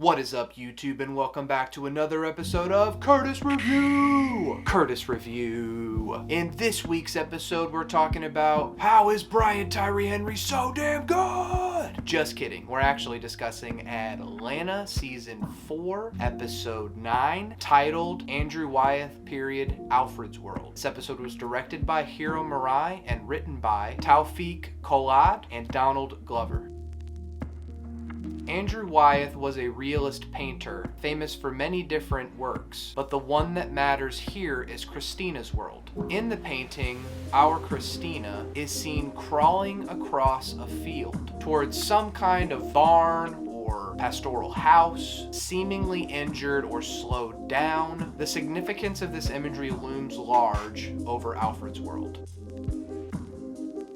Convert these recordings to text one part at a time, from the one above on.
What is up, YouTube, and welcome back to another episode of Curtis Review! Curtis Review. In this week's episode, we're talking about how is Tyree Henry so damn good? Just kidding. We're actually discussing Atlanta Season 4, Episode 9, titled Andrew Wyeth, Alfred's World. This episode was directed by Hiro Murai and written by Taufeeq Kolad and Donald Glover. Andrew Wyeth was a realist painter, famous for many different works, but the one that matters here is Christina's world. In the painting, our Christina is seen crawling across a field towards some kind of barn or pastoral house, seemingly injured or slowed down. The significance of this imagery looms large over Alfred's world.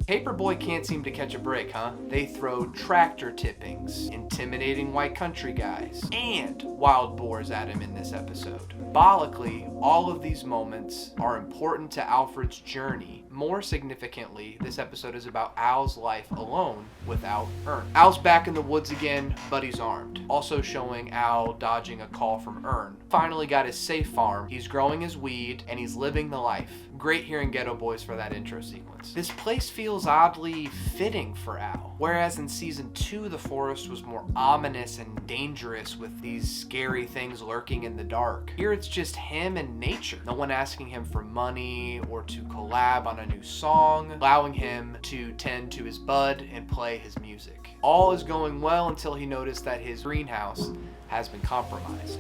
Paperboy can't seem to catch a break, huh? They throw tractor tippings, intimidating white country guys, and wild boars at him in this episode. Symbolically, all of these moments are important to Alfred's journey. More significantly, this episode is about Al's life alone without Ern. Al's back in the woods again, but he's armed. Also showing Al dodging a call from Ern. Finally got his safe farm, he's growing his weed, and he's living the life. Great hearing Ghetto Boys for that intro sequence. This place feels oddly fitting for Al. Whereas in Season 2, the forest was more ominous and dangerous with these scary things lurking in the dark. Here it's just him and nature. No one asking him for money or to collab on a new song, allowing him to tend to his bud and play his music. All is going well until he noticed that his greenhouse has been compromised.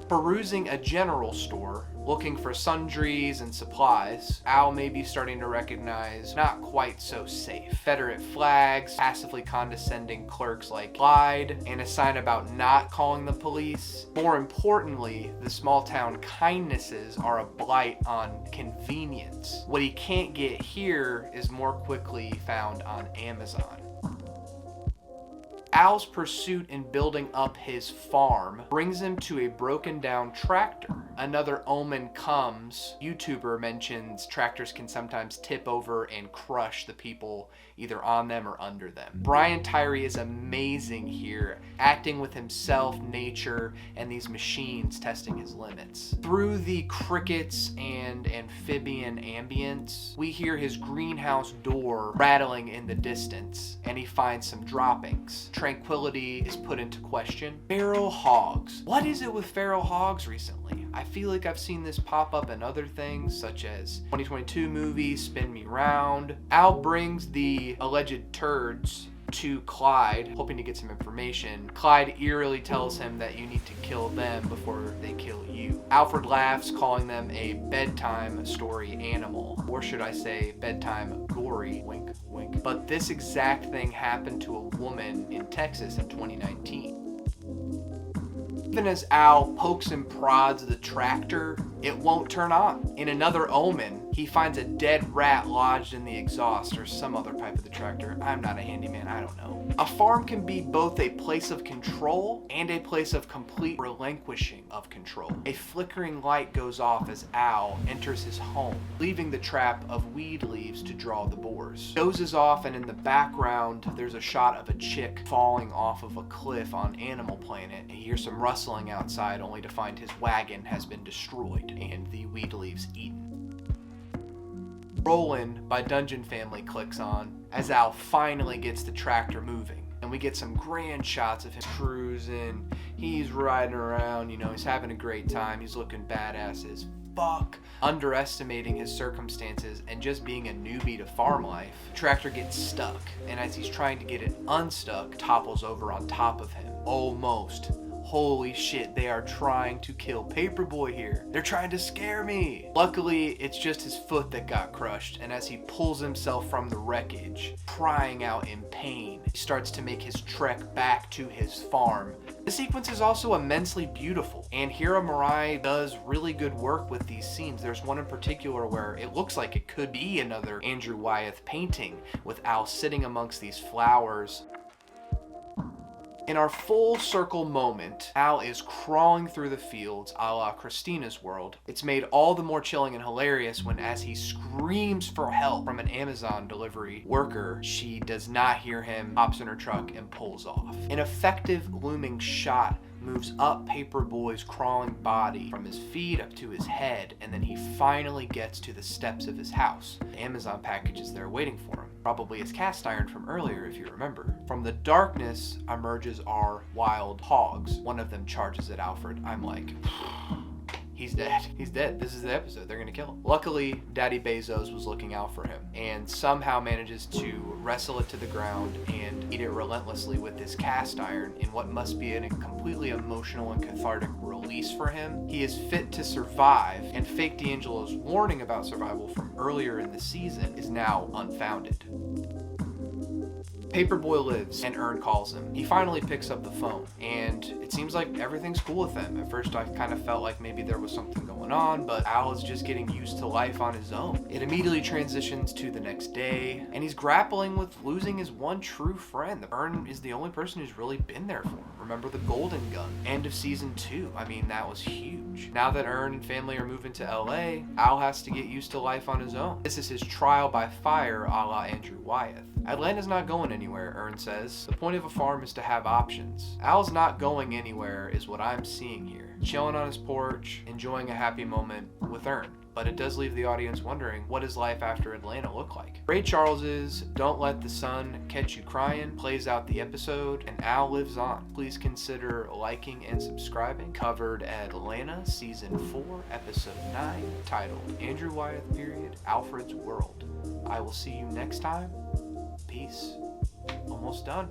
Perusing a general store, looking for sundries and supplies, Al may be starting to recognize not quite so safe. Confederate flags, passively condescending clerks like Clyde, and a sign about not calling the police. More importantly, the small town kindnesses are a blight on convenience. What he can't get here is more quickly found on Amazon. Al's pursuit in building up his farm brings him to a broken down tractor. Another omen comes. YouTuber mentions tractors can sometimes tip over and crush the people either on them or under them. Tyree is amazing here, acting with himself, nature, and these machines testing his limits. Through the crickets and amphibian ambience, we hear his greenhouse door rattling in the distance, and he finds some droppings. Tranquility is put into question. Feral hogs. What is it with feral hogs recently? I feel like I've seen this pop up in other things, such as 2022 movie Spin Me Round. Al brings the alleged turds to Clyde, hoping to get some information. Clyde eerily tells him that you need to kill them before they kill you. Alfred laughs, calling them a bedtime story animal. Or should I say bedtime gory, wink, wink. But this exact thing happened to a woman in Texas in 2019. Even as Al pokes and prods the tractor, it won't turn on. In another omen, he finds a dead rat lodged in the exhaust or some other pipe of the tractor. I'm not a handyman, I don't know. A farm can be both a place of control and a place of complete relinquishing of control. A flickering light goes off as Al enters his home, leaving the trap of weed leaves to draw the boars. Dozes off, and in the background, there's a shot of a chick falling off of a cliff on Animal Planet. He hears some rustling outside, only to find his wagon has been destroyed and the weed leaves eaten. Rollin' by Dungeon Family clicks on as Al finally gets the tractor moving, and we get some grand shots of him cruising. He's riding around, he's having a great time. He's looking badass as fuck, underestimating his circumstances and just being a newbie to farm life. The tractor gets stuck, and as he's trying to get it unstuck, topples over on top of him. Almost. Holy shit, they are trying to kill Paperboy here. They're trying to scare me. Luckily, it's just his foot that got crushed, and as he pulls himself from the wreckage, crying out in pain, he starts to make his trek back to his farm. The sequence is also immensely beautiful, and Hiro Murai does really good work with these scenes. There's one in particular where it looks like it could be another Andrew Wyeth painting, with Al sitting amongst these flowers. In our full circle moment, Al is crawling through the fields a la Christina's world. It's made all the more chilling and hilarious when, as he screams for help from an Amazon delivery worker, she does not hear him, hops in her truck, and pulls off. An effective looming shot moves up Paperboy's crawling body from his feet up to his head, and then he finally gets to the steps of his house. The Amazon package is there waiting for him. Probably his cast iron from earlier, if you remember. From the darkness emerges our wild hogs. One of them charges at Alfred. I'm like, he's dead. He's dead. This is the episode. They're gonna kill him. Luckily, Daddy Bezos was looking out for him and somehow manages to wrestle it to the ground and eat it relentlessly with his cast iron in what must be a completely emotional and cathartic release for him. He is fit to survive, and fake D'Angelo's warning about survival from earlier in the season is now unfounded. Paperboy lives, and Ern calls him. He finally picks up the phone, and it seems like everything's cool with them. At first, I kind of felt like maybe there was something going on, but Al is just getting used to life on his own. It immediately transitions to the next day, and he's grappling with losing his one true friend. Ern is the only person who's really been there for him. Remember the Golden Gun? End of season 2. I mean, that was huge. Now that Ern and family are moving to LA, Al has to get used to life on his own. This is his trial by fire a la Andrew Wyeth. Atlanta's not going anywhere, Ern says. The point of a farm is to have options. Al's not going anywhere is what I'm seeing here. Chilling on his porch, enjoying a happy moment with Ern. But it does leave the audience wondering, what does life after Atlanta look like? Ray Charles's Don't Let the Sun Catch You Crying plays out the episode, and Al lives on. Please consider liking and subscribing. Covered Atlanta Season 4, Episode 9, titled Andrew Wyeth, Alfred's World. I will see you next time. Peace. Almost done.